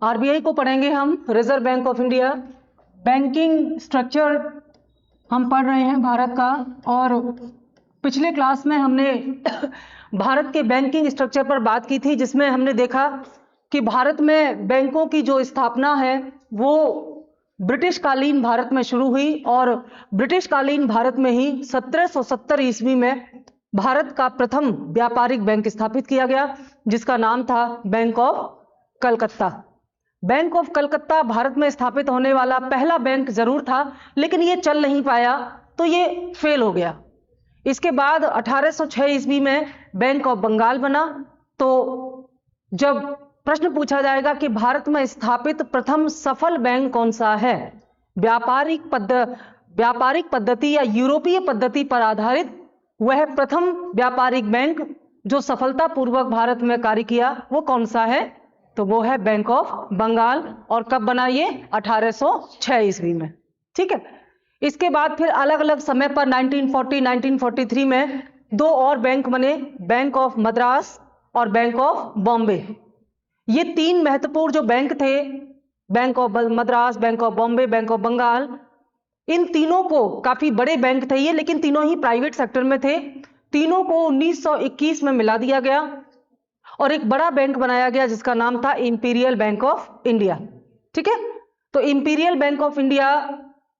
RBI को पढ़ेंगे हम, reserve bank of India. Banking structure हम पढ़ रहे हैं भारत का, और पिछले क्लास में हमने भारत के बैंकिंग स्ट्रक्चर पर बात की थी, जिसमें हमने देखा कि भारत में बैंकों की जो स्थापना है वो ब्रिटिश कालीन भारत में शुरू हुई, और ब्रिटिश कालीन भारत में ही 1770 ईस्वी में भारत का प्रथम व्यापारिक बैंक स्थापित किया गया, जिसका नाम था bank of Calcutta. Bank of Calcutta Bharat में स्थापित होने वाला पहला बैंक जरूर था, लेकिन ये चल नहीं पाया, तो ये फेल हो गया। इसके बाद 1806 ईस्वी में बैंक ऑफ बंगाल बना। तो जब प्रश्न पूछा जाएगा कि भारत में स्थापित प्रथम सफल बैंक कौन सा है, व्यापारिक पद्धति या यूरोपीय पद्धति पर आधारित, वह प्रथम व्यापारिक बैंक जो सफलतापूर्वक भारत में कार्य किया वो कौन सा है, तो वो है बैंक ऑफ बंगाल। और कब बना ये? 1806 ईस्वी में। ठीक है। इसके बाद फिर अलग अलग समय पर 1940, 1943 में दो और बैंक बने, बैंक ऑफ मद्रास और बैंक ऑफ बॉम्बे। ये तीन महत्वपूर्ण जो बैंक थे, bank of Madras, bank of Bombay, bank of Bengal, इन तीनों को, काफी बड़े बैंक थे ये, लेकिन तीनों ही प्राइवेट सेक्टर में थे। तीनों को 1921 में मिला दिया गया और एक बड़ा बैंक बनाया गया जिसका नाम था इंपीरियल बैंक ऑफ इंडिया। ठीक है। तो इंपीरियल बैंक ऑफ इंडिया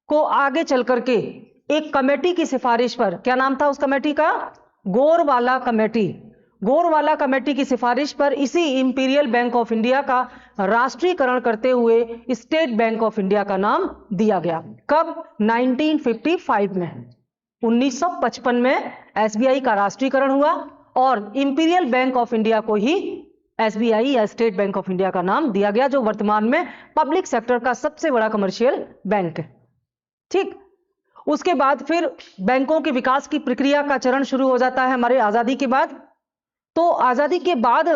को आगे चल करके एक कमेटी की सिफारिश पर, क्या नाम था उस कमेटी का? गोरवाला कमेटी। गोरवाला कमेटी की सिफारिश पर इसी इंपीरियल बैंक ऑफ इंडिया का राष्ट्रीयकरण करते हुए स्टेट बैंक ऑफ इंडिया का नाम दिया गया। कब? 1955 में। 1955 में एसबीआई का राष्ट्रीयकरण हुआ और इंपीरियल बैंक ऑफ इंडिया को ही एसबीआई या स्टेट बैंक ऑफ इंडिया का नाम दिया गया, जो वर्तमान में पब्लिक सेक्टर का सबसे बड़ा कमर्शियल बैंक है। ठीक। उसके बाद फिर बैंकों के विकास की प्रक्रिया का चरण शुरू हो जाता है हमारे आजादी के बाद। तो आजादी के बाद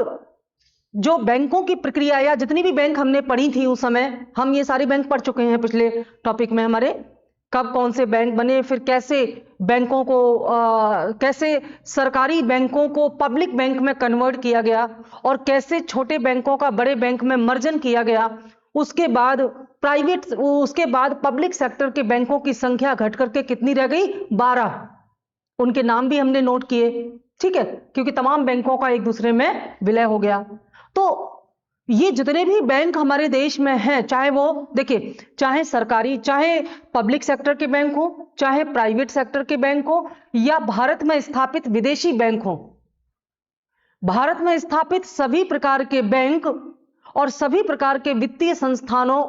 जो बैंकों की प्रक्रिया, या जितनी भी बैंक हमने पढ़ी थी उस समय, हम ये सारी बैंक पढ़ चुके हैं पिछले टॉपिक में हमारे। कब कौन से बैंक बने, फिर कैसे बैंकों को कैसे सरकारी बैंकों को पब्लिक बैंक में कन्वर्ट किया गया, और कैसे छोटे बैंकों का बड़े बैंक में मर्जन किया गया। उसके बाद पब्लिक सेक्टर के बैंकों की संख्या घट करके कितनी रह गई? 12। उनके नाम भी हमने नोट किए। ठीक है, क्योंकि तमाम बैंकों का एक दूसरे में विलय हो गया। तो ये जितने भी बैंक हमारे देश में हैं, चाहे वो देखिए, चाहे सरकारी, चाहे पब्लिक सेक्टर के बैंक हो, चाहे प्राइवेट सेक्टर के बैंक हो, या भारत में स्थापित विदेशी बैंक हो, भारत में स्थापित सभी प्रकार के बैंक और सभी प्रकार के वित्तीय संस्थानों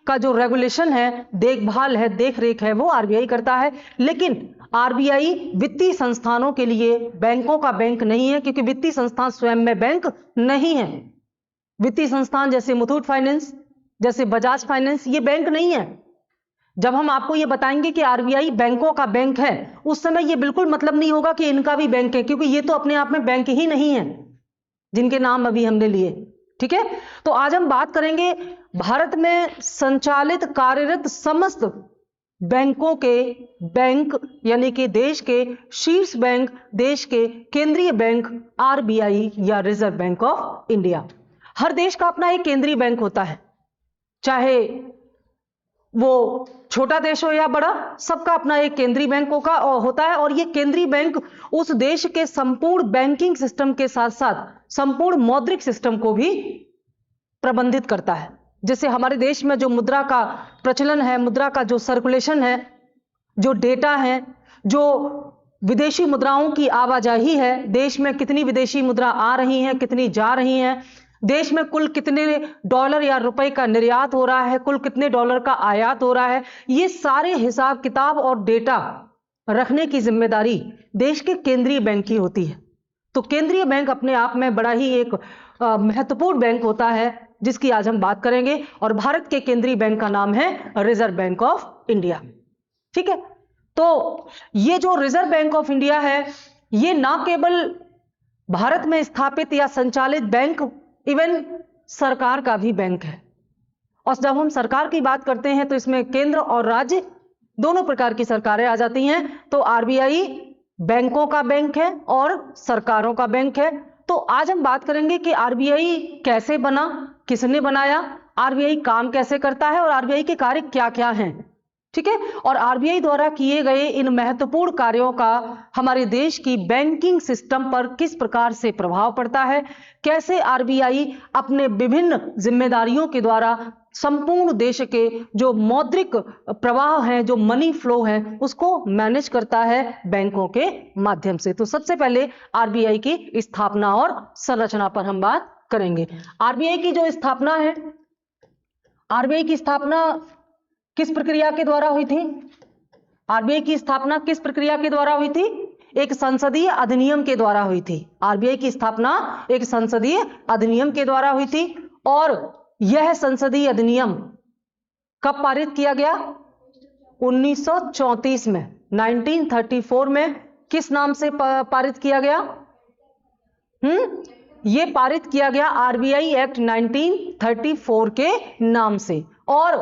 का जो रेगुलेशन है, देखभाल है, देखरेख है, वो आरबीआई करता है। लेकिन आरबीआई वित्तीय संस्थानों के लिए बैंकों का बैंक नहीं है, क्योंकि वित्तीय संस्थान स्वयं में बैंक नहीं है। वित्तीय संस्थान जैसे मुथूट फाइनेंस, जैसे बजाज फाइनेंस, ये बैंक नहीं है। जब हम आपको ये बताएंगे कि आरबीआई बैंकों का बैंक है, उस समय ये बिल्कुल मतलब नहीं होगा कि इनका भी बैंक है, क्योंकि ये तो अपने आप में बैंक ही नहीं है जिनके नाम अभी हमने लिए। ठीक है। तो आज हम बात करेंगे भारत में संचालित कार्यरत समस्त बैंकों के बैंक, यानी कि देश के शीर्ष बैंक, देश के केंद्रीय बैंक आरबीआई या रिजर्व बैंक ऑफ इंडिया। हर देश का अपना एक केंद्रीय बैंक होता है, चाहे वो छोटा देश हो या बड़ा, सबका अपना एक केंद्रीय बैंक होता है। और ये केंद्रीय बैंक उस देश के संपूर्ण बैंकिंग सिस्टम के साथ साथ संपूर्ण मौद्रिक सिस्टम को भी प्रबंधित करता है। जैसे हमारे देश में जो मुद्रा का प्रचलन है, मुद्रा का जो सर्कुलेशन है, जो डेटा है, जो विदेशी मुद्राओं की आवाजाही है, देश में कितनी विदेशी मुद्रा आ रही है, कितनी जा रही है, देश में कुल कितने डॉलर या रुपए का निर्यात हो रहा है, कुल कितने डॉलर का आयात हो रहा है, ये सारे हिसाब किताब और डेटा रखने की जिम्मेदारी देश के केंद्रीय बैंक की होती है। तो केंद्रीय बैंक अपने आप में बड़ा ही एक महत्वपूर्ण बैंक होता है, जिसकी आज हम बात करेंगे। और भारत के केंद्रीय बैंक का नाम है रिजर्व बैंक ऑफ इंडिया। ठीक है। तो ये जो रिजर्व बैंक ऑफ इंडिया है, ये ना केवल भारत में स्थापित या संचालित बैंक, इवन सरकार का भी बैंक है। और जब हम सरकार की बात करते हैं तो इसमें केंद्र और राज्य दोनों प्रकार की सरकारें आ जाती हैं। तो आरबीआई बैंकों का बैंक है और सरकारों का बैंक है। तो आज हम बात करेंगे कि आरबीआई कैसे बना, किसने बनाया, आरबीआई काम कैसे करता है और आरबीआई के कार्य क्या क्या हैं, ठीक है। और आरबीआई द्वारा किए गए इन महत्वपूर्ण कार्यों का हमारे देश की बैंकिंग सिस्टम पर किस प्रकार से प्रभाव पड़ता है, कैसे आरबीआई अपने विभिन्न जिम्मेदारियों के द्वारा संपूर्ण देश के जो मौद्रिक प्रवाह है, जो मनी फ्लो है, उसको मैनेज करता है बैंकों के माध्यम से। तो सबसे पहले आरबीआई की स्थापना और संरचना पर हम बात करेंगे। आरबीआई की जो स्थापना है, आरबीआई की स्थापना किस प्रक्रिया के द्वारा हुई थी? आरबीआई की स्थापना किस प्रक्रिया के द्वारा हुई थी? एक संसदीय अधिनियम के द्वारा हुई थी। आरबीआई की स्थापना एक संसदीय अधिनियम के द्वारा हुई थी। और यह संसदीय अधिनियम कब पारित किया गया? 1934 में, 1934 में। किस नाम से पारित किया गया? यह पारित किया गया आरबीआई एक्ट 1934 के नाम से। और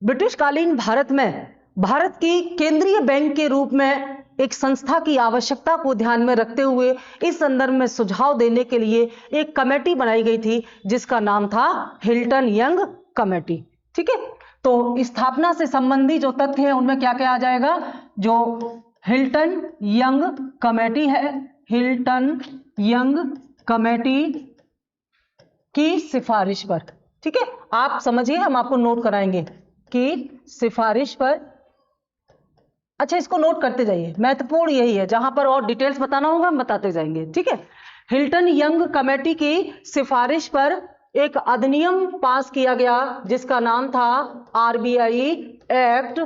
ब्रिटिशकालीन भारत में भारत की केंद्रीय बैंक के रूप में एक संस्था की आवश्यकता को ध्यान में रखते हुए इस संदर्भ में सुझाव देने के लिए एक कमेटी बनाई गई थी जिसका नाम था हिल्टन यंग कमेटी, ठीक है। तो स्थापना से संबंधी जो तथ्य हैं उनमें क्या क्या आ जाएगा? जो हिल्टन यंग कमेटी है, हिल्टन यंग कमेटी की सिफारिश पर, ठीक है। आप समझिए, हम आपको नोट कराएंगे कि सिफारिश पर। अच्छा, इसको नोट करते जाइए, महत्वपूर्ण यही है, जहां पर और डिटेल्स बताना होगा हम बताते जाएंगे, ठीक है। हिल्टन यंग कमेटी की सिफारिश पर एक अधिनियम पास किया गया जिसका नाम था आरबीआई एक्ट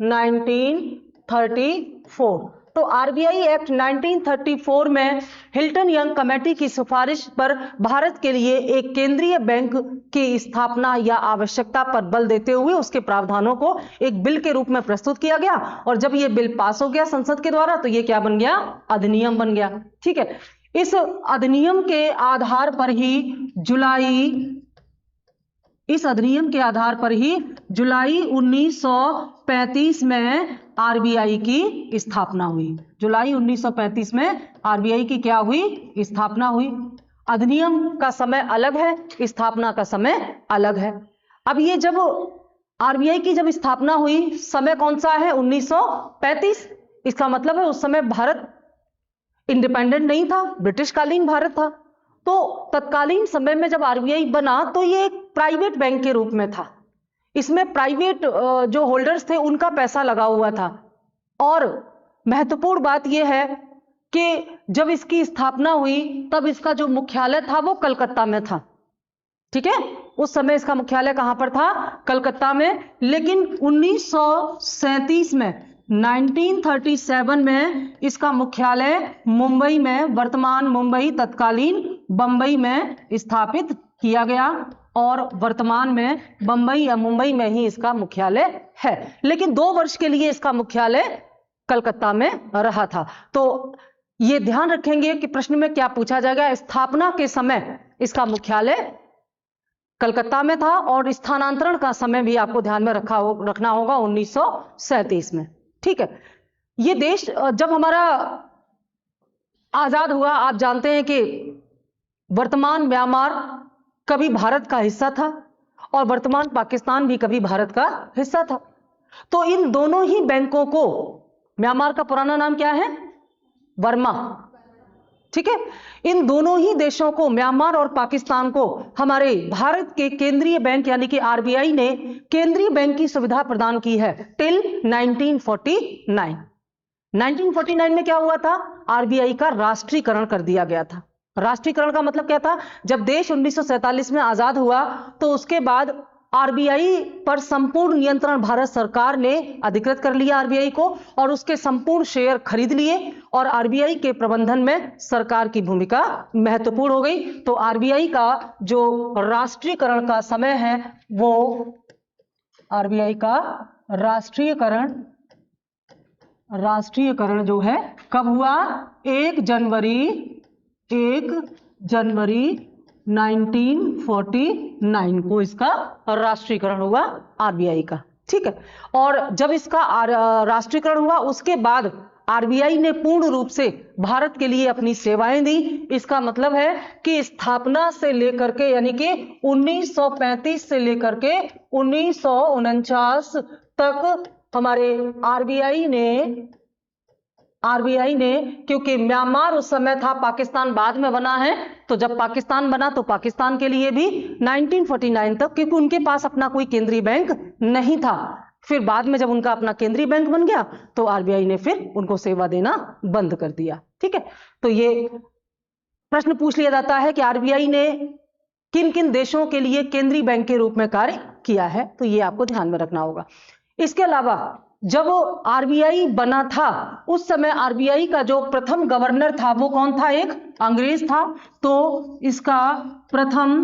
1934। तो आरबीआई एक्ट 1934 में हिल्टन यंग कमेटी की सिफारिश पर भारत के लिए एक केंद्रीय बैंक की स्थापना या आवश्यकता पर बल देते हुए उसके प्रावधानों को एक बिल के रूप में प्रस्तुत किया गया। और जब यह बिल पास हो गया संसद के द्वारा तो यह क्या बन गया? अधिनियम बन गया, ठीक है। इस अधिनियम के आधार पर ही जुलाई 1935 में आरबीआई की स्थापना हुई। जुलाई 1935 में आरबीआई की क्या हुई? स्थापना हुई। अधिनियम का समय अलग है, स्थापना का समय अलग है। अब ये जब आरबीआई की जब स्थापना हुई, समय कौन सा है? 1935। इसका मतलब है उस समय भारत इंडिपेंडेंट नहीं था, ब्रिटिशकालीन भारत था। तो तत्कालीन समय में जब आरबीआई बना तो ये एक प्राइवेट बैंक के रूप में था। इसमें प्राइवेट जो होल्डर्स थे उनका पैसा लगा हुआ था। और महत्वपूर्ण बात यह है कि जब इसकी स्थापना हुई तब इसका जो मुख्यालय था वो कलकत्ता में था, ठीक है। उस समय इसका मुख्यालय कहां पर था? कलकत्ता में। लेकिन 1937 में, 1937 में इसका मुख्यालय मुंबई में, वर्तमान मुंबई तत्कालीन बंबई में स्थापित किया गया। और वर्तमान में बंबई या मुंबई में ही इसका मुख्यालय है। लेकिन 2 वर्ष के लिए इसका मुख्यालय कलकत्ता में रहा था। तो यह ध्यान रखेंगे कि प्रश्न में क्या पूछा जाएगा। स्थापना के समय इसका मुख्यालय कलकत्ता में था और स्थानांतरण का समय भी आपको ध्यान में रखना होगा 1937 में, ठीक है। यह देश जब हमारा आजाद हुआ, आप जानते हैं कि वर्तमान म्यांमार कभी भारत का हिस्सा था और वर्तमान पाकिस्तान भी कभी भारत का हिस्सा था। तो इन दोनों ही बैंकों को, म्यांमार का पुराना नाम क्या है? बर्मा, ठीक है। इन दोनों ही देशों को, म्यांमार और पाकिस्तान को, हमारे भारत के केंद्रीय बैंक यानी कि आरबीआई ने केंद्रीय बैंक की सुविधा प्रदान की है टिल 1949। 1949 में क्या हुआ था? आरबीआई का राष्ट्रीयकरण कर दिया गया था। राष्ट्रीयकरण का मतलब क्या था? जब देश 1947 में आजाद हुआ तो उसके बाद आरबीआई पर संपूर्ण नियंत्रण भारत सरकार ने अधिकृत कर लिया आरबीआई को, और उसके संपूर्ण शेयर खरीद लिए और आरबीआई के प्रबंधन में सरकार की भूमिका महत्वपूर्ण हो गई। तो आरबीआई का जो राष्ट्रीयकरण का समय है वो, आरबीआई का राष्ट्रीयकरण जो है कब हुआ? 1 जनवरी 1949 को इसका राष्ट्रीयकरण हुआ आरबीआई का, ठीक है। और जब इसका राष्ट्रीयकरण हुआ उसके बाद आरबीआई ने पूर्ण रूप से भारत के लिए अपनी सेवाएं दी। इसका मतलब है कि स्थापना से लेकर के यानी कि 1935 से लेकर के 1949 तक हमारे आरबीआई ने क्योंकि म्यांमार उस समय था, पाकिस्तान बाद में बना है, तो जब पाकिस्तान बना तो पाकिस्तान के लिए भी 1949 तक, क्योंकि उनके पास अपना कोई केंद्रीय बैंक नहीं था। फिर बाद में जब उनका अपना केंद्रीय बैंक बन गया तो आरबीआई ने फिर उनको सेवा देना बंद कर दिया। ठीक है, तो ये प्रश्न पूछ लिया जाता है कि आरबीआई ने किन किन देशों के लिए केंद्रीय बैंक के रूप में कार्य किया है, तो ये आपको ध्यान में रखना होगा। इसके अलावा जब आरबीआई बना था उस समय आरबीआई का जो प्रथम गवर्नर था वो कौन था? एक अंग्रेज था। तो इसका प्रथम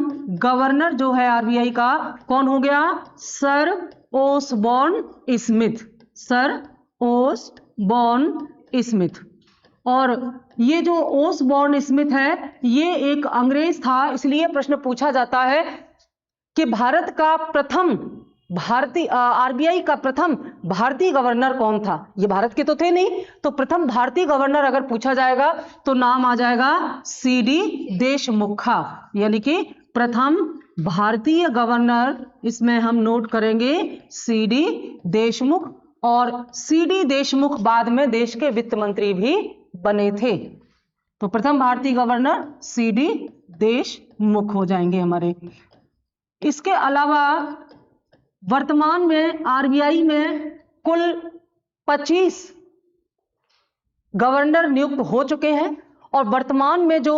गवर्नर जो है आरबीआई का कौन हो गया? Sir Osborne Smith. Sir Osborne Smith. और ये जो ओसबॉर्न स्मिथ है ये एक अंग्रेज था, इसलिए प्रश्न पूछा जाता है कि भारत का प्रथम आरबीआई का प्रथम भारतीय गवर्नर कौन था? ये भारत के तो थे नहीं, तो प्रथम भारतीय गवर्नर अगर पूछा जाएगा तो नाम आ जाएगा सीडी देशमुखा, यानी कि प्रथम भारतीय गवर्नर, इसमें हम नोट करेंगे सीडी देशमुख। और सीडी देशमुख बाद में देश के वित्त मंत्री भी बने थे। तो प्रथम भारतीय गवर्नर सीडी देशमुख हो जाएंगे हमारे। इसके अलावा वर्तमान में आरबीआई में कुल 25 गवर्नर नियुक्त हो चुके हैं और वर्तमान में जो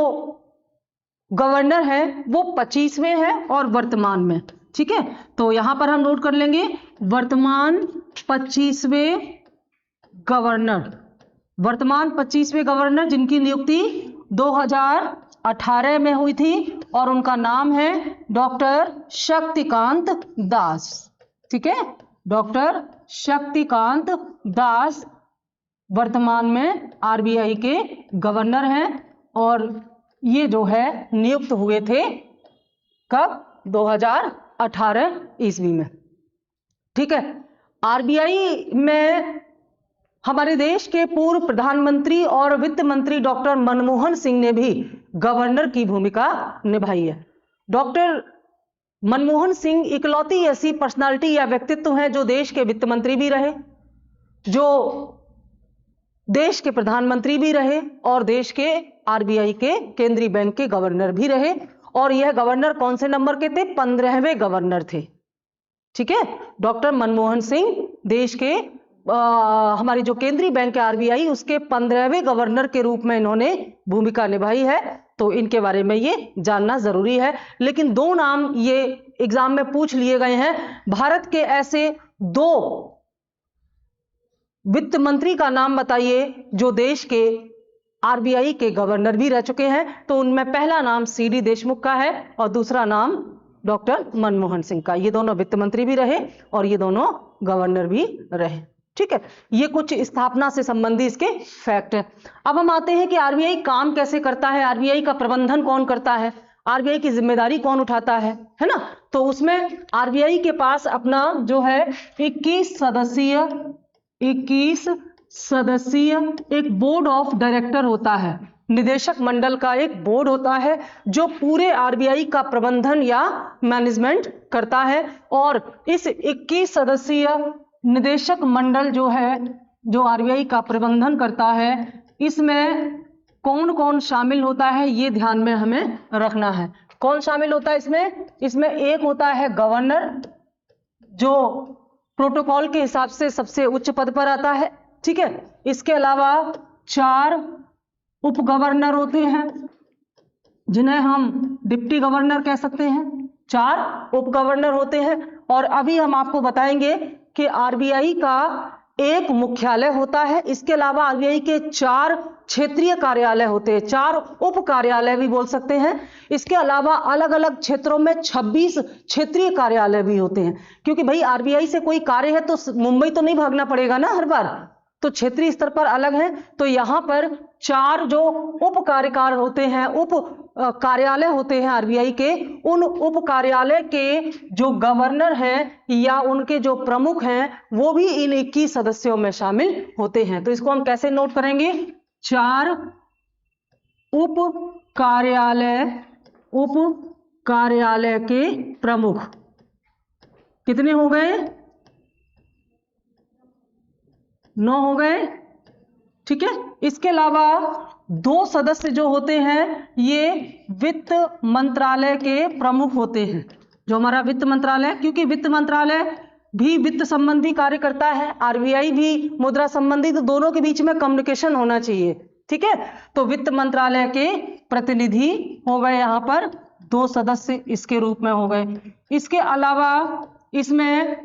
गवर्नर है वो 25वें हैं और वर्तमान में। ठीक है, तो यहां पर हम नोट कर लेंगे वर्तमान 25वें गवर्नर। वर्तमान 25वें गवर्नर जिनकी नियुक्ति 2018 में हुई थी और उनका नाम है डॉक्टर शक्तिकांत दास। ठीक है, डॉक्टर शक्तिकांत दास वर्तमान में आरबीआई के गवर्नर हैं और ये जो है नियुक्त हुए थे कब? 2018 ईस्वी में। ठीक है, आरबीआई में हमारे देश के पूर्व प्रधानमंत्री और वित्त मंत्री डॉक्टर मनमोहन सिंह ने भी गवर्नर की भूमिका निभाई है। डॉक्टर मनमोहन सिंह इकलौती ऐसी पर्सनालिटी या व्यक्तित्व हैं जो देश के वित्त मंत्री भी रहे, जो देश के प्रधानमंत्री भी रहे और देश के आरबीआई के केंद्रीय बैंक के गवर्नर भी रहे। और यह गवर्नर कौन से नंबर के थे? 15वें गवर्नर थे। ठीक है, डॉक्टर मनमोहन सिंह देश के हमारी जो केंद्रीय बैंक है आरबीआई उसके 15वें गवर्नर के रूप में इन्होंने भूमिका निभाई है, तो इनके बारे में ये जानना जरूरी है। लेकिन दो नाम ये एग्जाम में पूछ लिए गए हैं, भारत के ऐसे 2 वित्त मंत्री का नाम बताइए जो देश के आरबीआई के गवर्नर भी रह चुके हैं। तो उनमें पहला नाम सीडी देशमुख का है और दूसरा नाम डॉक्टर मनमोहन सिंह का। ये दोनों वित्त मंत्री भी रहे और ये दोनों गवर्नर भी रहे। ठीक है, ये कुछ स्थापना से संबंधित इसके फैक्ट है। अब हम आते हैं कि आरबीआई काम कैसे करता है, आरबीआई का प्रबंधन कौन करता है, आरबीआई की जिम्मेदारी कौन उठाता है ना? तो उसमें आरबीआई के पास अपना जो है 21 सदस्यीय एक बोर्ड ऑफ डायरेक्टर होता है, निदेशक मंडल का एक बोर्ड होता है जो पूरे आरबीआई का प्रबंधन या मैनेजमेंट करता है। और इस 21 सदस्यीय निदेशक मंडल जो है जो आरबीआई का प्रबंधन करता है, इसमें कौन कौन शामिल होता है ये ध्यान में हमें रखना है। कौन शामिल होता है इसमें? इसमें एक होता है गवर्नर जो प्रोटोकॉल के हिसाब से सबसे उच्च पद पर आता है। ठीक है, इसके अलावा 4 उप गवर्नर होते हैं जिन्हें हम डिप्टी गवर्नर कह सकते हैं। 4 उप गवर्नर होते हैं और अभी हम आपको बताएंगे कि आरबीआई का एक मुख्यालय होता है, इसके अलावा आरबीआई के 4 क्षेत्रीय कार्यालय होते हैं, 4 उप कार्यालय भी बोल सकते हैं। इसके अलावा अलग अलग क्षेत्रों में 26 क्षेत्रीय कार्यालय भी होते हैं, क्योंकि भाई आरबीआई से कोई कार्य है तो मुंबई तो नहीं भागना पड़ेगा ना हर बार, तो क्षेत्रीय स्तर पर अलग है। तो यहाँ पर 4 जो उप कार्यकार होते हैं, उप कार्यालय होते हैं आरबीआई के, उन उप कार्यालय के जो गवर्नर हैं या उनके जो प्रमुख हैं वो भी इन 21 सदस्यों में शामिल होते हैं। तो इसको हम कैसे नोट करेंगे? 4 उप कार्यालय के प्रमुख कितने हो गए? 9 हो गए, ठीक है। इसके अलावा 2 सदस्य जो होते हैं ये वित्त मंत्रालय के प्रमुख होते हैं। जो हमारा वित्त मंत्रालय, क्योंकि वित्त मंत्रालय भी वित्त संबंधी कार्य करता है, आरबीआई भी मुद्रा संबंधी, तो दोनों के बीच में कम्युनिकेशन होना चाहिए, ठीक है। तो वित्त मंत्रालय के प्रतिनिधि हो गए यहाँ पर 2 सदस्य इसके रूप में हो गए। इसके अलावा इसमें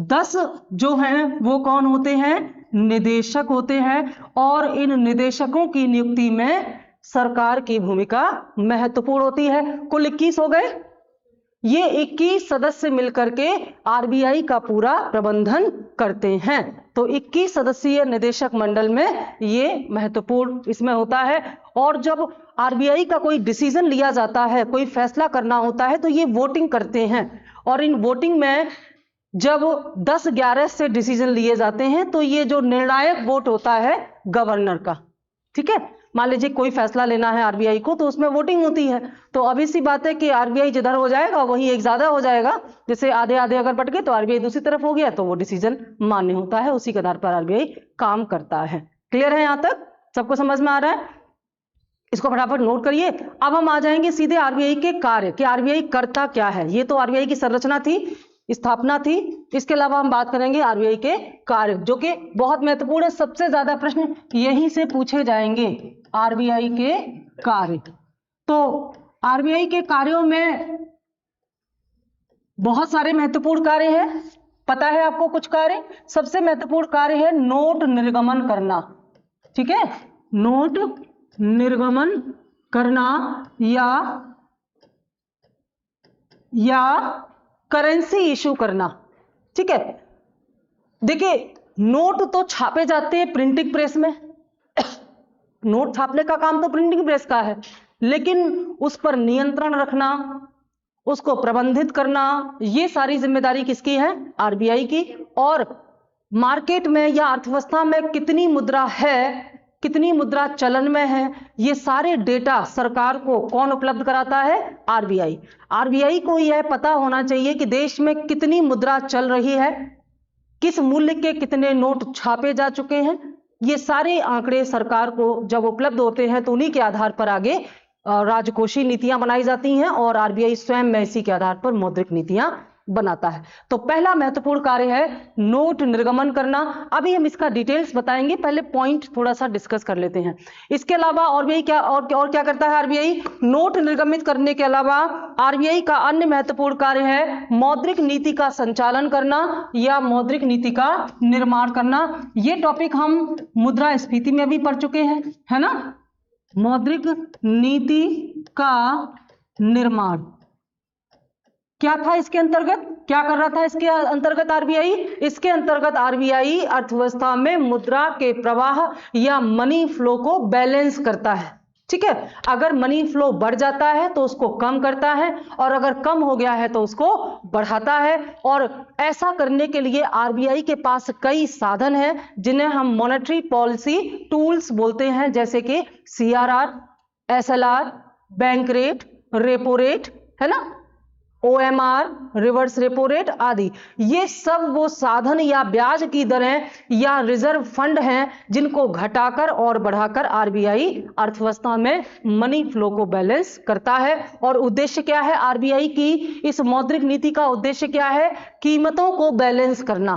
10 जो हैं वो कौन होते हैं? निदेशक होते हैं, और इन निदेशकों की नियुक्ति में सरकार की भूमिका महत्वपूर्ण होती है। कुल 21 हो गए। ये 21 सदस्य मिलकर के आरबीआई का पूरा प्रबंधन करते हैं। तो 21 सदस्यीय निदेशक मंडल में ये महत्वपूर्ण इसमें होता है। और जब आरबीआई का कोई डिसीजन लिया जाता है, कोई फैसला करना होता है, तो ये वोटिंग करते हैं, और इन वोटिंग में जब 10-11 से डिसीजन लिए जाते हैं तो ये जो निर्णायक वोट होता है गवर्नर का, ठीक है। मान लीजिए कोई फैसला लेना है आरबीआई को, तो उसमें वोटिंग होती है। तो अभी सी बात है कि आरबीआई जिधर हो जाएगा वहीं एक ज्यादा हो जाएगा, जैसे आधे आधे अगर बट गए तो आरबीआई दूसरी तरफ हो गया, तो वो डिसीजन मान्य होता है, उसी के आधार पर आरबीआई काम करता है। क्लियर है? यहां तक सबको समझ में आ रहा है? इसको फटाफट नोट करिए। अब हम आ जाएंगे सीधे आरबीआई के कार्य कि आरबीआई करता क्या है। ये तो आरबीआई की संरचना थी, स्थापना थी। इसके अलावा हम बात करेंगे आरबीआई के कार्य, जो कि बहुत महत्वपूर्ण है। सबसे ज्यादा प्रश्न यहीं से पूछे जाएंगे, आरबीआई के कार्य। तो आरबीआई के कार्यों में बहुत सारे महत्वपूर्ण कार्य हैं। पता है आपको कुछ कार्य? सबसे महत्वपूर्ण कार्य है नोट निर्गमन करना, ठीक है। नोट निर्गमन करना या करेंसी इशू करना, ठीक है। देखिए, नोट तो छापे जाते हैं प्रिंटिंग प्रेस में नोट छापने का काम तो प्रिंटिंग प्रेस का है, लेकिन उस पर नियंत्रण रखना, उसको प्रबंधित करना, ये सारी जिम्मेदारी किसकी है? आरबीआई की। और मार्केट में या अर्थव्यवस्था में कितनी मुद्रा है, कितनी मुद्रा चलन में है, ये सारे डेटा सरकार को कौन उपलब्ध कराता है? आरबीआई। आरबीआई को यह पता होना चाहिए कि देश में कितनी मुद्रा चल रही है, किस मूल्य के कितने नोट छापे जा चुके हैं। ये सारे आंकड़े सरकार को जब उपलब्ध होते हैं तो उन्हीं के आधार पर आगे राजकोषीय नीतियां बनाई जाती हैं, और आरबीआई स्वयं में इसी के आधार पर मौद्रिक नीतियां बनाता है। तो पहला महत्वपूर्ण कार्य है नोट निर्गमन करना। अभी हम इसका डिटेल्स बताएंगे, पहले पॉइंट थोड़ा सा डिस्कस कर लेते हैं। इसके अलावा और भी क्या क्या करता है आरबीआई? नोट निर्गमित करने के अलावा आरबीआई का अन्य महत्वपूर्ण कार्य है मौद्रिक नीति का संचालन करना या मौद्रिक नीति का निर्माण करना। ये टॉपिक हम मुद्रास्फीति में भी पढ़ चुके हैं, है ना। मौद्रिक नीति का निर्माण क्या था इसके अंतर्गत? क्या कर रहा था इसके अंतर्गत आरबीआई? इसके अंतर्गत आरबीआई अर्थव्यवस्था में मुद्रा के प्रवाह या मनी फ्लो को बैलेंस करता है, ठीक है। अगर मनी फ्लो बढ़ जाता है तो उसको कम करता है, और अगर कम हो गया है तो उसको बढ़ाता है। और ऐसा करने के लिए आरबीआई के पास कई साधन हैं, जिन्हें हम मॉनेटरी पॉलिसी टूल्स बोलते हैं, जैसे कि CRR, SLR, bank rate, repo rate, है ना, ओएमआर, रिवर्स रेपो रेट आदि। ये सब वो साधन या ब्याज की दरें या रिजर्व फंड हैं जिनको घटाकर और बढ़ाकर आरबीआई अर्थव्यवस्था में मनी फ्लो को बैलेंस करता है। और उद्देश्य क्या है आरबीआई की इस मौद्रिक नीति का? उद्देश्य क्या है? कीमतों को बैलेंस करना,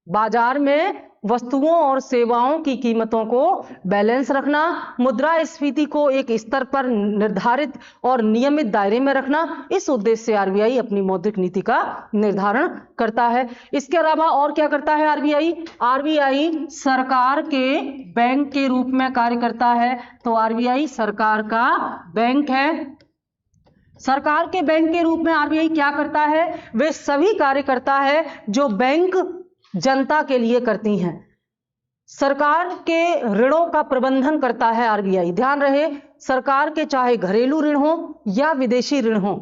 बाजार में वस्तुओं और सेवाओं की कीमतों को बैलेंस रखना, मुद्रास्फीति को एक स्तर पर निर्धारित और नियमित दायरे में रखना। इस उद्देश्य से आरबीआई अपनी मौद्रिक नीति का निर्धारण करता है। इसके अलावा और क्या करता है आरबीआई? आरबीआई सरकार के बैंक के रूप में कार्य करता है। तो आरबीआई सरकार का बैंक है। सरकार के बैंक के रूप में आरबीआई क्या करता है? वे सभी कार्य करता है जो बैंक जनता के लिए करती हैं। सरकार के ऋणों का प्रबंधन करता है आरबीआई। ध्यान रहे, सरकार के चाहे घरेलू ऋण हो या विदेशी ऋण हो,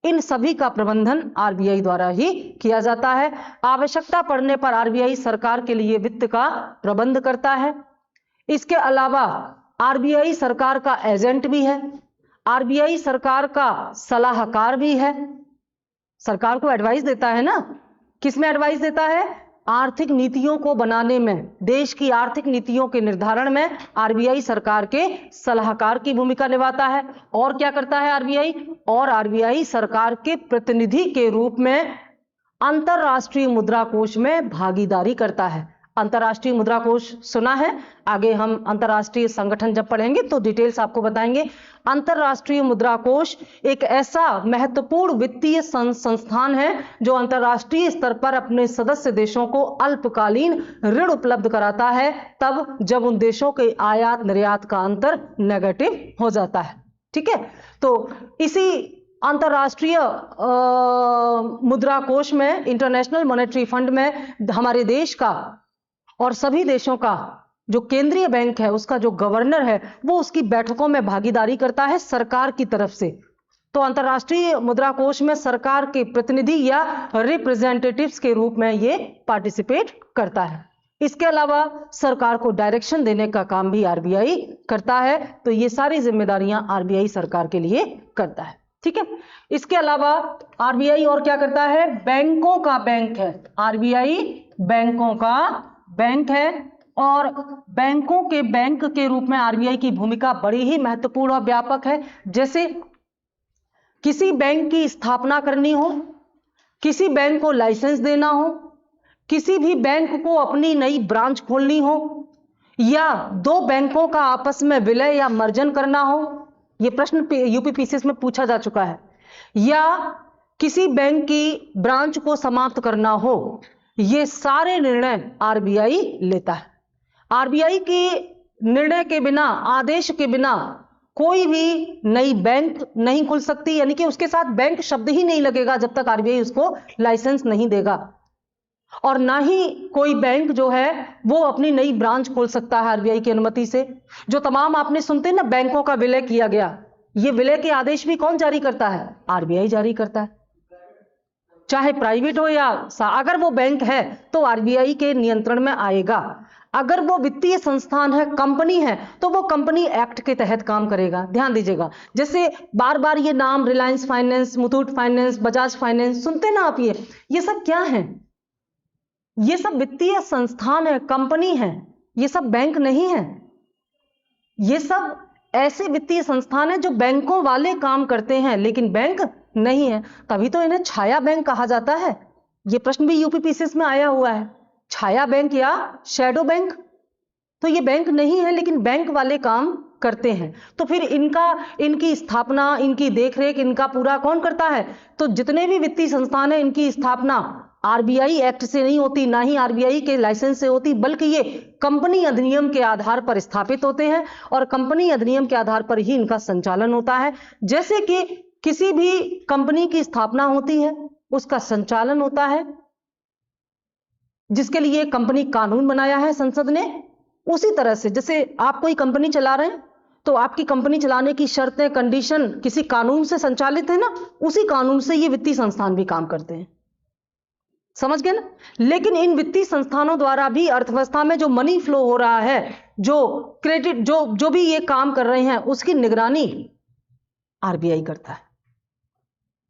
इन सभी का प्रबंधन आरबीआई द्वारा ही किया जाता है। आवश्यकता पड़ने पर आरबीआई सरकार के लिए वित्त का प्रबंध करता है। इसके अलावा आरबीआई सरकार का एजेंट भी है, आरबीआई सरकार का सलाहकार भी है। सरकार को एडवाइस देता है ना, किसमें एडवाइस देता है? आर्थिक नीतियों को बनाने में, देश की आर्थिक नीतियों के निर्धारण में आरबीआई सरकार के सलाहकार की भूमिका निभाता है। और क्या करता है आरबीआई? और आरबीआई सरकार के प्रतिनिधि के रूप में अंतरराष्ट्रीय मुद्रा कोष में भागीदारी करता है। अंतरराष्ट्रीय मुद्रा कोष सुना है, आगे हम अंतरराष्ट्रीय संगठन जब पढ़ेंगे तो डिटेल्स आपको बताएंगे। अंतरराष्ट्रीय मुद्रा कोष एक ऐसा महत्वपूर्ण वित्तीय संस्थान है जो अंतरराष्ट्रीय स्तर पर अपने सदस्य देशों को अल्पकालीन ऋण उपलब्ध कराता है, तब जब उन देशों के आयात निर्यात का अंतर नेगेटिव हो जाता है। ठीक है, तो इसी अंतरराष्ट्रीय मुद्रा कोष में, इंटरनेशनल मॉनेटरी फंड में हमारे देश का और सभी देशों का जो केंद्रीय बैंक है, उसका जो गवर्नर है, वो उसकी बैठकों में भागीदारी करता है सरकार की तरफ से। तो अंतरराष्ट्रीय मुद्रा कोष में सरकार के प्रतिनिधि या रिप्रेजेंटेटिव्स के रूप में ये पार्टिसिपेट करता है। इसके अलावा सरकार को डायरेक्शन देने का काम भी आरबीआई करता है। तो ये सारी जिम्मेदारियां आरबीआई सरकार के लिए करता है। ठीक है, इसके अलावा आरबीआई और क्या करता है? बैंकों का बैंक है। आरबीआई बैंकों का बैंक है और बैंकों के बैंक के रूप में आरबीआई की भूमिका बड़ी ही महत्वपूर्ण और व्यापक है। जैसे किसी बैंक की स्थापना करनी हो, किसी बैंक को लाइसेंस देना हो, किसी भी बैंक को अपनी नई ब्रांच खोलनी हो, या दो बैंकों का आपस में विलय या मर्जन करना हो, यह प्रश्न यूपीपीसीएस में पूछा जा चुका है, या किसी बैंक की ब्रांच को समाप्त करना हो, ये सारे निर्णय आरबीआई लेता है। आरबीआई के निर्णय के बिना, आदेश के बिना कोई भी नई बैंक नहीं खुल सकती, यानी कि उसके साथ बैंक शब्द ही नहीं लगेगा जब तक आरबीआई उसको लाइसेंस नहीं देगा। और ना ही कोई बैंक जो है वो अपनी नई ब्रांच खोल सकता है आरबीआई की अनुमति से। जो तमाम आपने सुनते हैं ना, बैंकों का विलय किया गया, ये विलय के आदेश भी कौन जारी करता है? आरबीआई जारी करता है। चाहे प्राइवेट हो या अगर वो बैंक है तो आरबीआई के नियंत्रण में आएगा। अगर वो वित्तीय संस्थान है, कंपनी है, तो वो कंपनी एक्ट के तहत काम करेगा। ध्यान दीजिएगा, जैसे बार बार ये नाम Reliance finance, Muthoot finance, Bajaj finance सुनते ना आप, ये सब क्या है? ये सब वित्तीय संस्थान है, कंपनी है, ये सब बैंक नहीं है। ये सब ऐसे वित्तीय संस्थान है जो बैंकों वाले काम करते हैं लेकिन बैंक नहीं है, तभी तो इन्हें छाया बैंक कहा जाता है। ये प्रश्न भी यूपीपीसीएस में आया हुआ है, छाया बैंक या शैडो बैंक। तो ये बैंक नहीं है लेकिन बैंक वाले काम करते हैं। तो फिर इनकी स्थापना, इनकी देखरेख, इनका पूरा कौन करता है? तो जितने भी वित्तीय संस्थान है, इनकी स्थापना आरबीआई एक्ट से नहीं होती, ना ही आरबीआई के लाइसेंस से होती, बल्कि ये कंपनी अधिनियम के आधार पर स्थापित होते हैं और कंपनी अधिनियम के आधार पर ही इनका संचालन होता है। जैसे कि किसी भी कंपनी की स्थापना होती है, उसका संचालन होता है, जिसके लिए कंपनी कानून बनाया है संसद ने। उसी तरह से जैसे आप कोई कंपनी चला रहे हैं तो आपकी कंपनी चलाने की शर्तें, कंडीशन किसी कानून से संचालित है ना, उसी कानून से ये वित्तीय संस्थान भी काम करते हैं। समझ गए ना? लेकिन इन वित्तीय संस्थानों द्वारा भी अर्थव्यवस्था में जो मनी फ्लो हो रहा है, जो क्रेडिट, जो भी ये काम कर रहे हैं, उसकी निगरानी आरबीआई करता है।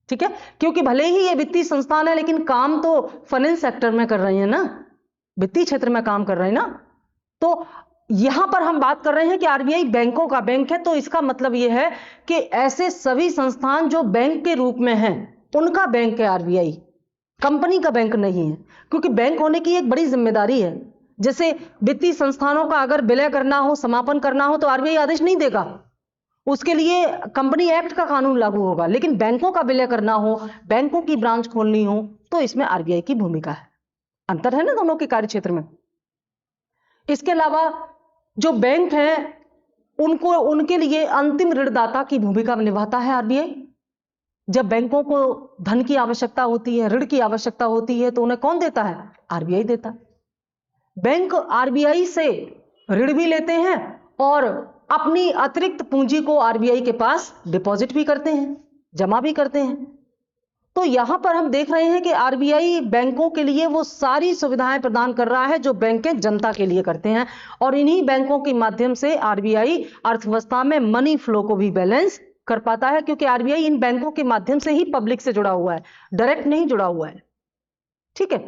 ठीक है, क्योंकि भले ही ये वित्तीय संस्थान है लेकिन काम तो फाइनेंस सेक्टर में कर रहे हैं ना, वित्तीय क्षेत्र में काम कर रहे हैं ना। तो यहां पर हम बात कर रहे हैं कि आरबीआई बैंकों का बैंक है, तो इसका मतलब यह है कि ऐसे सभी संस्थान जो बैंक के रूप में हैं, उनका बैंक है आरबीआई, कंपनी का बैंक नहीं है। क्योंकि बैंक होने की एक बड़ी जिम्मेदारी है। जैसे वित्तीय संस्थानों का अगर विलय करना हो, समापन करना हो, तो आरबीआई आदेश नहीं देगा, उसके लिए कंपनी एक्ट का कानून लागू होगा। लेकिन बैंकों का विलय करना हो, बैंकों की ब्रांच खोलनी हो, तो इसमें आरबीआई की भूमिका है। अंतर है ना दोनों के कार्य क्षेत्र में। इसके अलावा जो बैंक हैं, उनके लिए अंतिम ऋणदाता की भूमिका निभाता है आरबीआई। जब बैंकों को धन की आवश्यकता होती है, ऋण की आवश्यकता होती है, तो उन्हें कौन देता है? आरबीआई देता है। बैंक आरबीआई से ऋण भी लेते हैं और अपनी अतिरिक्त पूंजी को आरबीआई के पास डिपॉजिट भी करते हैं, जमा भी करते हैं। तो यहां पर हम देख रहे हैं कि आरबीआई बैंकों के लिए वो सारी सुविधाएं प्रदान कर रहा है जो बैंकें जनता के लिए करते हैं, और इन्हीं बैंकों के माध्यम से आरबीआई अर्थव्यवस्था में मनी फ्लो को भी बैलेंस कर पाता है, क्योंकि आरबीआई इन बैंकों के माध्यम से ही पब्लिक से जुड़ा हुआ है, डायरेक्ट नहीं जुड़ा हुआ है। ठीक है,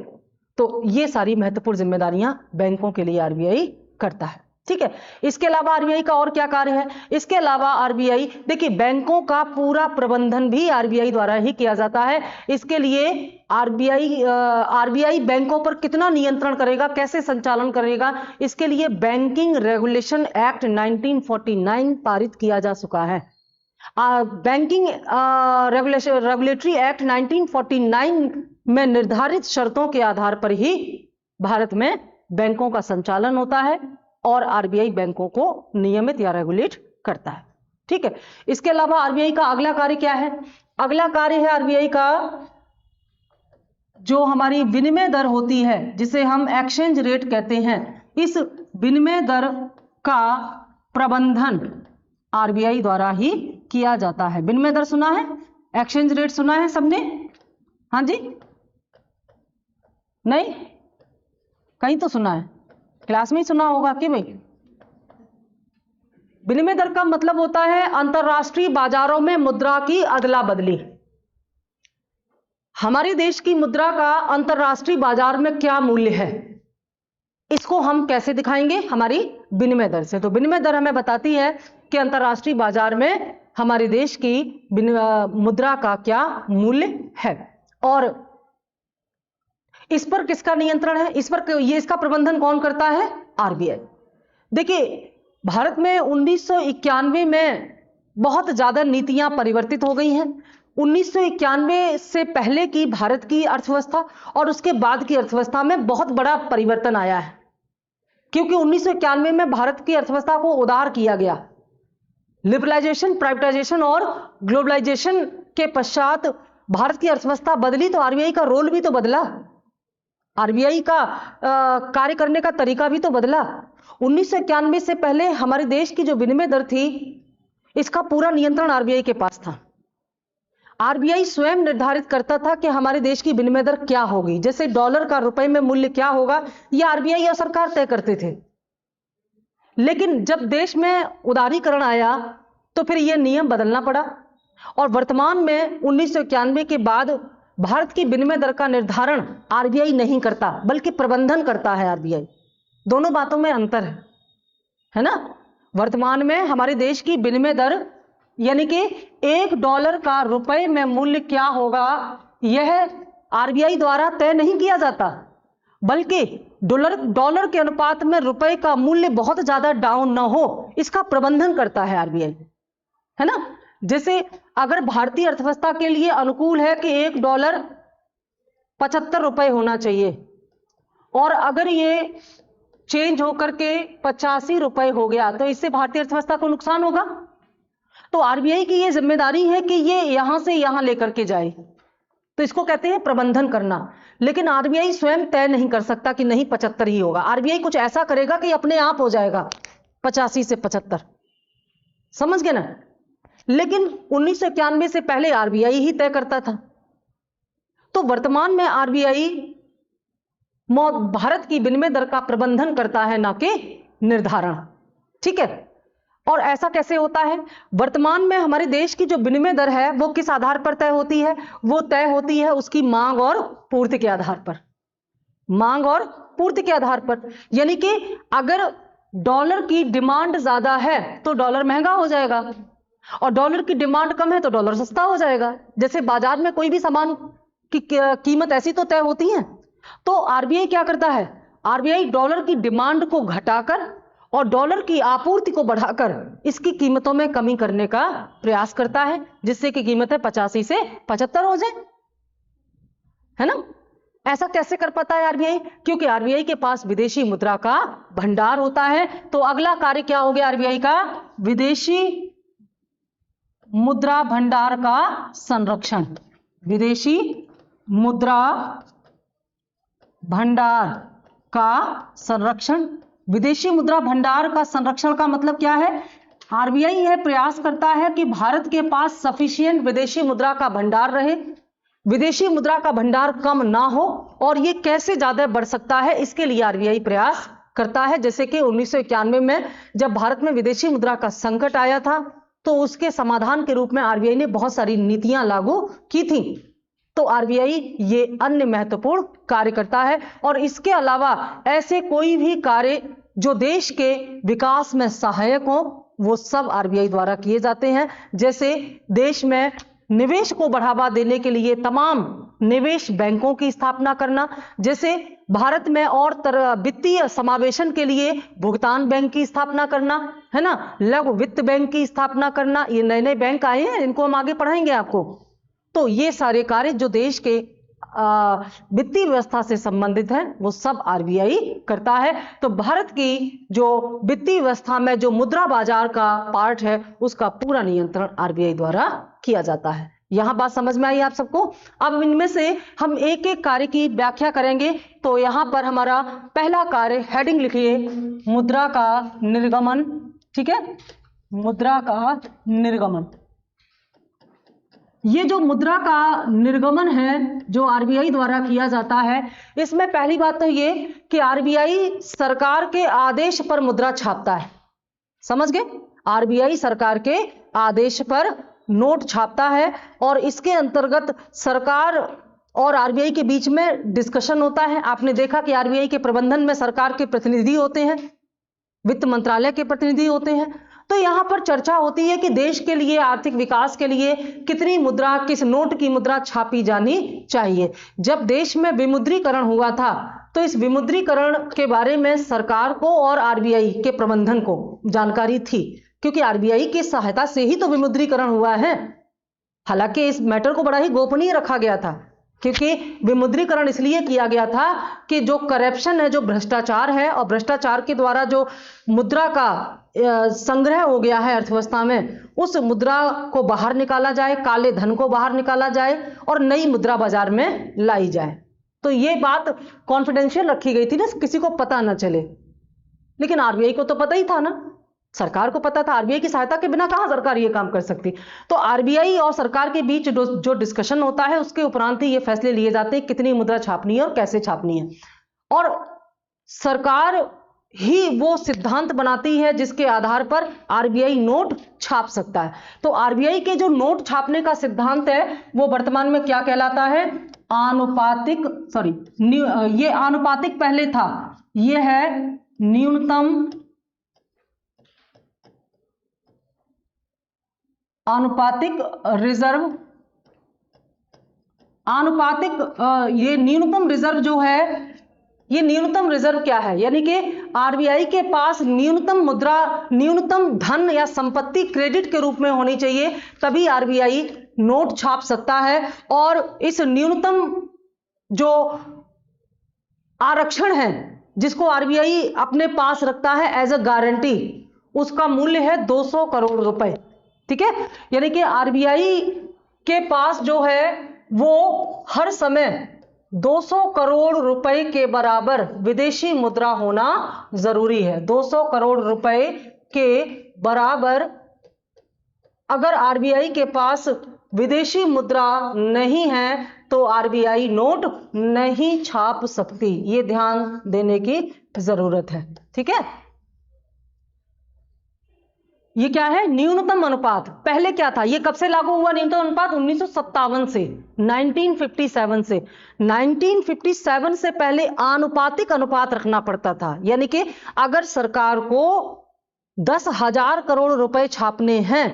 तो ये सारी महत्वपूर्ण जिम्मेदारियां बैंकों के लिए आरबीआई करता है। ठीक है, इसके अलावा आरबीआई का और क्या कार्य है? इसके अलावा आरबीआई, देखिए, बैंकों का पूरा प्रबंधन भी आरबीआई द्वारा ही किया जाता है। इसके लिए आरबीआई बैंकों पर कितना नियंत्रण करेगा, कैसे संचालन करेगा, इसके लिए बैंकिंग रेगुलेशन एक्ट 1949 पारित किया जा चुका है। बैंकिंग रेगुलेटरी एक्ट 1949 में निर्धारित शर्तों के आधार पर ही भारत में बैंकों का संचालन होता है और आरबीआई बैंकों को नियमित या रेगुलेट करता है। ठीक है, इसके अलावा आरबीआई का अगला कार्य क्या है? अगला कार्य है आरबीआई का, जो हमारी विनिमय दर होती है, जिसे हम एक्सचेंज रेट कहते हैं, इस विनिमय दर का प्रबंधन आरबीआई द्वारा ही किया जाता है। विनिमय दर सुना है? एक्सचेंज रेट सुना है सबने? हाँ जी, नहीं, कहीं तो सुना है, क्लास में ही सुना होगा कि भाई। विनिमय दर का मतलब होता है अंतरराष्ट्रीय बाजारों में मुद्रा की अदला बदली। हमारे देश की मुद्रा का अंतरराष्ट्रीय बाजार में क्या मूल्य है, इसको हम कैसे दिखाएंगे? हमारी विनिमय दर से। तो विनिमय दर हमें बताती है कि अंतरराष्ट्रीय बाजार में हमारे देश की मुद्रा का क्या मूल्य है, और इस पर किसका नियंत्रण है, इस पर इसका प्रबंधन कौन करता है? आरबीआई। देखिए, भारत में 1991 में बहुत ज्यादा नीतियां परिवर्तित हो गई हैं। 1991 से पहले की भारत की अर्थव्यवस्था और उसके बाद की अर्थव्यवस्था में बहुत बड़ा परिवर्तन आया है, क्योंकि 1991 में भारत की अर्थव्यवस्था को उदार किया गया। लिबरलाइजेशन, प्राइवेटाइजेशन और ग्लोबलाइजेशन के पश्चात भारत की अर्थव्यवस्था बदली, तो आरबीआई का रोल भी तो बदला, आरबीआई का कार्य करने का तरीका भी तो बदला। 1991 से पहले हमारे देश की जो विनिमय दर थी, इसका पूरा नियंत्रण आरबीआई के पास था। आरबीआई स्वयं निर्धारित करता था कि हमारे देश की विनिमय दर क्या होगी, जैसे डॉलर का रुपए में मूल्य क्या होगा, यह आरबीआई या सरकार तय करते थे। लेकिन जब देश में उदारीकरण आया तो फिर यह नियम बदलना पड़ा, और वर्तमान में 1991 के बाद भारत की विनिमय दर का निर्धारण आरबीआई नहीं करता, बल्कि प्रबंधन करता है आरबीआई। दोनों बातों में अंतर है ना? वर्तमान में हमारे देश की विनिमय दर, यानी कि $1 का रुपए में मूल्य क्या होगा, यह आरबीआई द्वारा तय नहीं किया जाता, बल्कि डॉलर के अनुपात में रुपए का मूल्य बहुत ज्यादा डाउन ना हो, इसका प्रबंधन करता है आरबीआई, है ना? जैसे अगर भारतीय अर्थव्यवस्था के लिए अनुकूल है कि $1 75 रुपए होना चाहिए, और अगर ये चेंज होकर के 85 रुपए हो गया, तो इससे भारतीय अर्थव्यवस्था को नुकसान होगा। तो आरबीआई की ये जिम्मेदारी है कि ये यहां से यहां लेकर के जाए, तो इसको कहते हैं प्रबंधन करना। लेकिन आरबीआई स्वयं तय नहीं कर सकता कि नहीं 75 ही होगा। आरबीआई कुछ ऐसा करेगा कि अपने आप हो जाएगा 85 से 75, समझ गए ना? लेकिन 1991 से पहले आरबीआई ही तय करता था। तो वर्तमान में आरबीआई भारत की विनिमय दर का प्रबंधन करता है, ना कि निर्धारण। ठीक है, और ऐसा कैसे होता है? वर्तमान में हमारे देश की जो विनिमय दर है वो किस आधार पर तय होती है? वो तय होती है उसकी मांग और पूर्ति के आधार पर। मांग और पूर्ति के आधार पर, यानी कि अगर डॉलर की डिमांड ज्यादा है तो डॉलर महंगा हो जाएगा, और डॉलर की डिमांड कम है तो डॉलर सस्ता हो जाएगा। जैसे बाजार में कोई भी सामान की कीमत ऐसी तो तय होती है। तो आरबीआई क्या करता है? आरबीआई डॉलर की डिमांड को घटाकर और डॉलर की आपूर्ति को बढ़ाकर इसकी कीमतों में कमी करने का प्रयास करता है, जिससे कि कीमतें 85 से 75 हो जाए, है ना? ऐसा कैसे कर पाता है आरबीआई? क्योंकि आरबीआई के पास विदेशी मुद्रा का भंडार होता है। तो अगला कार्य क्या हो गया आरबीआई का? विदेशी मुद्रा भंडार का संरक्षण। विदेशी मुद्रा भंडार का संरक्षण। विदेशी मुद्रा भंडार का संरक्षण का मतलब क्या है? आरबीआई यह प्रयास करता है कि भारत के पास सफिशिएंट विदेशी मुद्रा का भंडार रहे, विदेशी मुद्रा का भंडार कम ना हो, और ये कैसे ज्यादा बढ़ सकता है इसके लिए आरबीआई प्रयास करता है। जैसे कि 1991 में जब भारत में विदेशी मुद्रा का संकट आया था तो उसके समाधान के रूप में आरबीआई ने बहुत सारी नीतियां लागू की थी। तो आरबीआई ये अन्य महत्वपूर्ण कार्य करता है। और इसके अलावा ऐसे कोई भी कार्य जो देश के विकास में सहायक हो वो सब आरबीआई द्वारा किए जाते हैं। जैसे देश में निवेश को बढ़ावा देने के लिए तमाम निवेश बैंकों की स्थापना करना, जैसे भारत में और वित्तीय समावेशन के लिए भुगतान बैंक की स्थापना करना, है ना, लघु वित्त बैंक की स्थापना करना। ये नए नए बैंक आए हैं, इनको हम आगे पढ़ाएंगे आपको। तो ये सारे कार्य जो देश के वित्तीय व्यवस्था से संबंधित है वो सब आरबीआई करता है। तो भारत की जो वित्तीय व्यवस्था में जो मुद्रा बाजार का पार्ट है उसका पूरा नियंत्रण आरबीआई द्वारा किया जाता है। यहां बात समझ में आई आप सबको? अब इनमें से हम एक एक कार्य की व्याख्या करेंगे। तो यहां पर हमारा पहला कार्य, हेडिंग लिखिए, मुद्रा का निर्गमन। ठीक है, मुद्रा का निर्गमन। ये जो मुद्रा का निर्गमन है जो आरबीआई द्वारा किया जाता है, इसमें पहली बात तो ये कि आरबीआई सरकार के आदेश पर मुद्रा छापता है। समझ गए? आरबीआई सरकार के आदेश पर नोट छापता है और इसके अंतर्गत सरकार और आरबीआई के बीच में डिस्कशन होता है। आपने देखा कि आरबीआई के प्रबंधन में सरकार के प्रतिनिधि होते हैं, वित्त मंत्रालय के प्रतिनिधि होते हैं। तो यहां पर चर्चा होती है कि देश के लिए, आर्थिक विकास के लिए कितनी मुद्रा, किस नोट की मुद्रा छापी जानी चाहिए। जब देश में विमुद्रीकरण हुआ था तो इस विमुद्रीकरण के बारे में सरकार को और आरबीआई के प्रबंधन को जानकारी थी, क्योंकि आरबीआई की सहायता से ही तो विमुद्रीकरण हुआ है। हालांकि इस मैटर को बड़ा ही गोपनीय रखा गया था, क्योंकि विमुद्रीकरण इसलिए किया गया था कि जो करप्शन है, जो भ्रष्टाचार है, और भ्रष्टाचार के द्वारा जो मुद्रा का संग्रह हो गया है अर्थव्यवस्था में, उस मुद्रा को बाहर निकाला जाए, काले धन को बाहर निकाला जाए और नई मुद्रा बाजार में लाई जाए। तो ये बात कॉन्फिडेंशियल रखी गई थी ना, किसी को पता ना चले। लेकिन आरबीआई को तो पता ही था ना, सरकार को पता था। आरबीआई की सहायता के बिना कहां सरकार ये काम कर सकती। तो आरबीआई और सरकार के बीच जो डिस्कशन होता है उसके उपरांत ही ये फैसले लिए जाते हैं कितनी मुद्रा छापनी है और कैसे छापनी है। और सरकार ही वो सिद्धांत बनाती है जिसके आधार पर आरबीआई नोट छाप सकता है। तो आरबीआई के जो नोट छापने का सिद्धांत है वो वर्तमान में क्या कहलाता है? आनुपातिक, ये आनुपातिक पहले था, ये है न्यूनतम आनुपातिक रिजर्व। आनुपातिक, ये न्यूनतम रिजर्व जो है, ये न्यूनतम रिजर्व क्या है? यानी कि आरबीआई के पास न्यूनतम मुद्रा, न्यूनतम धन या संपत्ति क्रेडिट के रूप में होनी चाहिए, तभी आरबीआई नोट छाप सकता है। और इस न्यूनतम जो आरक्षण है जिसको आरबीआई अपने पास रखता है एज अ गारंटी, उसका मूल्य है 200 करोड़ रुपए। ठीक है, यानी कि आरबीआई के पास जो है वो हर समय 200 करोड़ रुपए के बराबर विदेशी मुद्रा होना जरूरी है। 200 करोड़ रुपए के बराबर अगर आरबीआई के पास विदेशी मुद्रा नहीं है तो आरबीआई नोट नहीं छाप सकती। ये ध्यान देने की जरूरत है। ठीक है, ये क्या है? न्यूनतम अनुपात। पहले क्या था? ये कब से लागू हुआ न्यूनतम अनुपात? 1957 से, 1957 से। 1957 से पहले आनुपातिक अनुपात रखना पड़ता था, यानी कि अगर सरकार को 10,000 करोड़ रुपए छापने हैं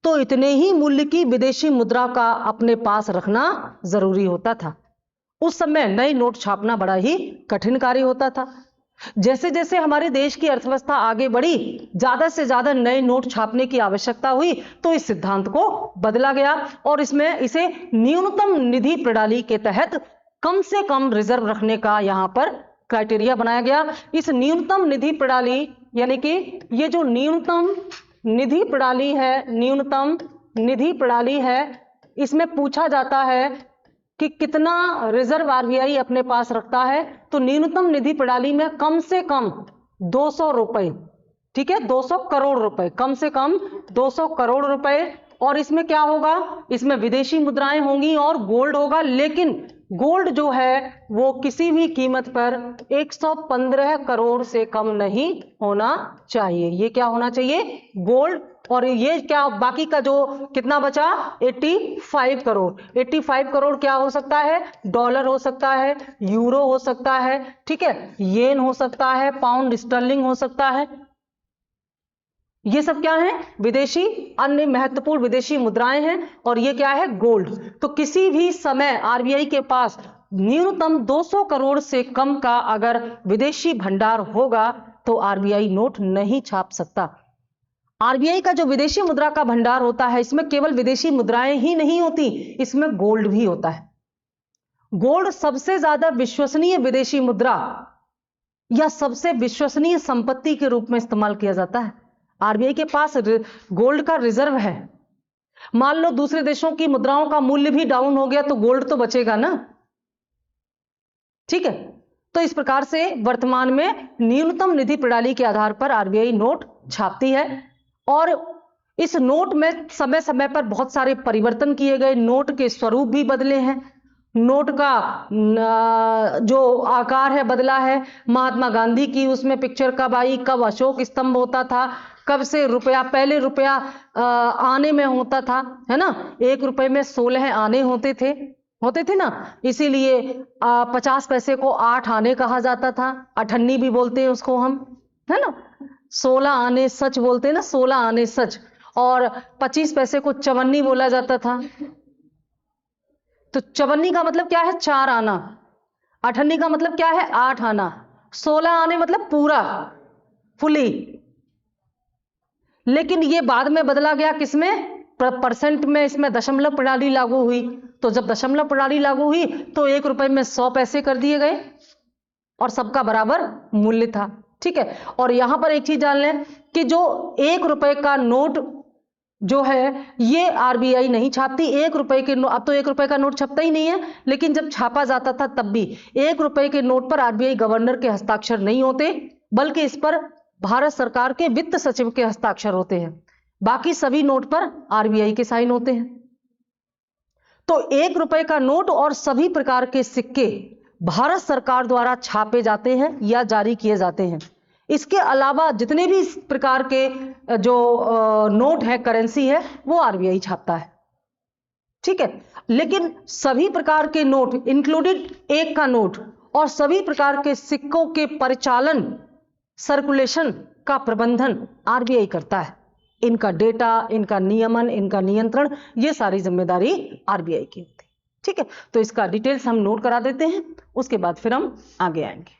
तो इतने ही मूल्य की विदेशी मुद्रा का अपने पास रखना जरूरी होता था। उस समय नए नोट छापना बड़ा ही कठिन कार्य होता था। जैसे जैसे हमारे देश की अर्थव्यवस्था आगे बढ़ी, ज्यादा से ज्यादा नए नोट छापने की आवश्यकता हुई, तो इस सिद्धांत को बदला गया और इसमें इसे न्यूनतम निधि प्रणाली के तहत कम से कम रिजर्व रखने का यहां पर क्राइटेरिया बनाया गया। इस न्यूनतम निधि प्रणाली, यानी कि ये जो न्यूनतम निधि प्रणाली है, न्यूनतम निधि प्रणाली है, इसमें पूछा जाता है कि कितना रिजर्व आरबीआई अपने पास रखता है, तो न्यूनतम निधि प्रणाली में कम से कम 200 रुपए, ठीक है, 200 करोड़ रुपए, कम से कम 200 करोड़ रुपए। और इसमें क्या होगा, इसमें विदेशी मुद्राएं होंगी और गोल्ड होगा, लेकिन गोल्ड जो है वो किसी भी कीमत पर 115 करोड़ से कम नहीं होना चाहिए। ये क्या होना चाहिए, गोल्ड। और ये क्या, बाकी का जो कितना बचा, 85 करोड़। 85 करोड़ क्या हो सकता है, डॉलर हो सकता है, यूरो हो सकता है, ठीक है, येन हो सकता है, पाउंड स्टर्लिंग हो सकता है। ये सब क्या है, विदेशी, अन्य महत्वपूर्ण विदेशी मुद्राएं हैं। और ये क्या है, गोल्ड। तो किसी भी समय आरबीआई के पास न्यूनतम 200 करोड़ से कम का अगर विदेशी भंडार होगा तो आरबीआई नोट नहीं छाप सकता। आरबीआई का जो विदेशी मुद्रा का भंडार होता है, इसमें केवल विदेशी मुद्राएं ही नहीं होती, इसमें गोल्ड भी होता है। गोल्ड सबसे ज्यादा विश्वसनीय विदेशी मुद्रा या सबसे विश्वसनीय संपत्ति के रूप में इस्तेमाल किया जाता है। आरबीआई के पास गोल्ड का रिजर्व है। मान लो दूसरे देशों की मुद्राओं का मूल्य भी डाउन हो गया तो गोल्ड तो बचेगा ना, ठीक है। तो इस प्रकार से वर्तमान में न्यूनतम निधि प्रणाली के आधार पर आरबीआई नोट छापती है। और इस नोट में समय समय पर बहुत सारे परिवर्तन किए गए, नोट के स्वरूप भी बदले हैं, नोट का जो आकार है बदला है। महात्मा गांधी की उसमें पिक्चर कब आई, कब अशोक स्तंभ होता था, कब से रुपया, पहले रुपया आने में होता था, है ना, 1 रुपए में 16 आने होते थे ना, इसीलिए 50 पैसे को 8 आने कहा जाता था, अठन्नी भी बोलते हैं उसको हम, है ना, 16 आने सच बोलते हैं ना, 16 आने सच। और 25 पैसे को चवन्नी बोला जाता था। तो चवन्नी का मतलब क्या है, 4 आना, अठन्नी का मतलब क्या है, 8 आना, 16 आने मतलब पूरा, फुली। लेकिन ये बाद में बदला गया, किसमें, परसेंट में। इसमें दशमलव प्रणाली लागू हुई, तो जब दशमलव प्रणाली लागू हुई तो 1 रुपए में 100 पैसे कर दिए गए और सबका बराबर मूल्य था, ठीक है। और यहां पर एक चीज जान लें कि जो 1 रुपए का नोट जो है ये आरबीआई नहीं छापती। 1 रुपए के अब तो 1 रुपए का नोट छपता ही नहीं है, लेकिन जब छापा जाता था तब भी 1 रुपए के नोट पर आरबीआई गवर्नर के हस्ताक्षर नहीं होते, बल्कि इस पर भारत सरकार के वित्त सचिव के हस्ताक्षर होते हैं। बाकी सभी नोट पर आरबीआई के साइन होते हैं। तो 1 रुपए का नोट और सभी प्रकार के सिक्के भारत सरकार द्वारा छापे जाते हैं या जारी किए जाते हैं। इसके अलावा जितने भी प्रकार के जो नोट है, करेंसी है, वो आरबीआई छापता है, ठीक है। लेकिन सभी प्रकार के नोट इंक्लूडेड 1 का नोट और सभी प्रकार के सिक्कों के परिचालन, सर्कुलेशन का प्रबंधन आरबीआई करता है। इनका डेटा, इनका नियमन, इनका नियंत्रण, ये सारी जिम्मेदारी आरबीआई की होती है, ठीक है। तो इसका डिटेल्स हम नोट करा देते हैं, उसके बाद फिर हम आगे आएंगे।